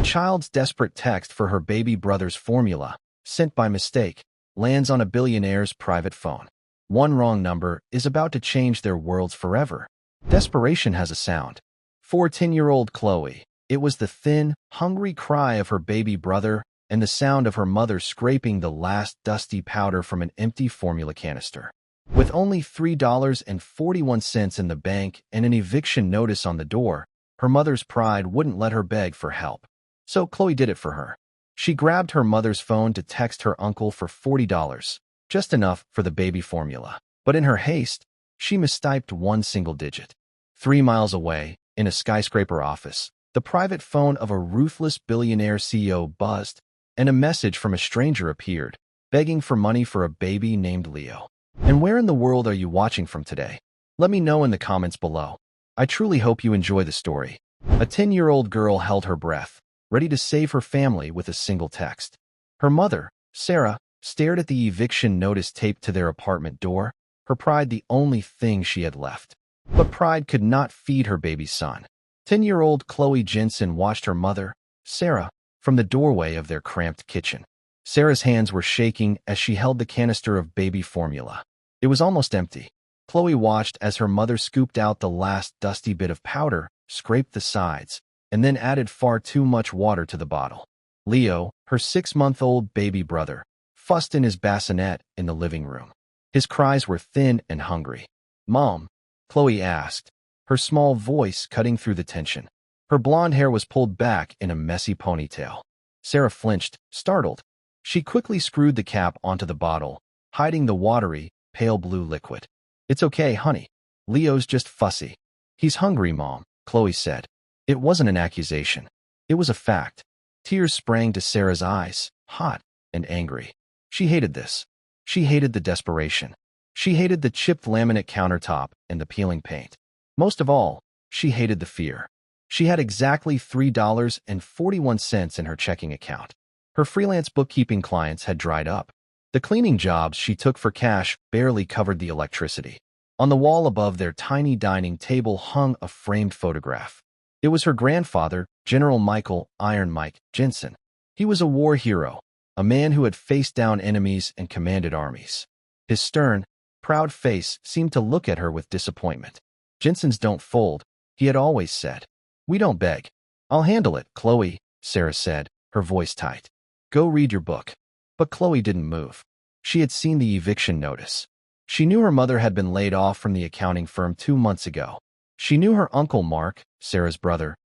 child's desperate text for her baby brother's formula, sent by mistake, lands on a billionaire's private phone. One wrong number is about to change their worlds forever. Desperation has a sound. For 10-year-old Chloe, it was the thin, hungry cry of her baby brother and the sound of her mother scraping the last dusty powder from an empty formula canister. With only $3.41 in the bank and an eviction notice on the door, her mother's pride wouldn't let her beg for help. So Chloe did it for her. She grabbed her mother's phone to text her uncle for $40, just enough for the baby formula. But in her haste, she mistyped one single digit. 3 miles away, in a skyscraper office, the private phone of a ruthless billionaire CEO buzzed, and a message from a stranger appeared, begging for money for a baby named Leo. And where in the world are you watching from today? Let me know in the comments below. I truly hope you enjoy the story. A 10-year-old girl held her breath, ready to save her family with a single text. Her mother, Sarah, stared at the eviction notice taped to their apartment door, her pride the only thing she had left. But pride could not feed her baby son. 10-year-old Chloe Jensen watched her mother, Sarah, from the doorway of their cramped kitchen. Sarah's hands were shaking as she held the canister of baby formula. It was almost empty. Chloe watched as her mother scooped out the last dusty bit of powder, scraped the sides, and then added far too much water to the bottle. Leo, her 6-month-old baby brother, fussed in his bassinet in the living room. His cries were thin and hungry. "Mom?" Chloe asked, her small voice cutting through the tension. Her blonde hair was pulled back in a messy ponytail. Sarah flinched, startled. She quickly screwed the cap onto the bottle, hiding the watery, pale blue liquid. "It's okay, honey. Leo's just fussy." "He's hungry, Mom," Chloe said. It wasn't an accusation. It was a fact. Tears sprang to Sarah's eyes, hot and angry. She hated this. She hated the desperation. She hated the chipped laminate countertop and the peeling paint. Most of all, she hated the fear. She had exactly $3.41 in her checking account. Her freelance bookkeeping clients had dried up. The cleaning jobs she took for cash barely covered the electricity. On the wall above their tiny dining table hung a framed photograph. It was her grandfather, General Michael "Iron Mike" Jensen. He was a war hero, a man who had faced down enemies and commanded armies. His stern, proud face seemed to look at her with disappointment. "Jensens don't fold," he had always said. "We don't beg." "I'll handle it, Chloe," Sarah said, her voice tight. "Go read your book." But Chloe didn't move. She had seen the eviction notice. She knew her mother had been laid off from the accounting firm 2 months ago. She knew her uncle Mark, Sarah's brother,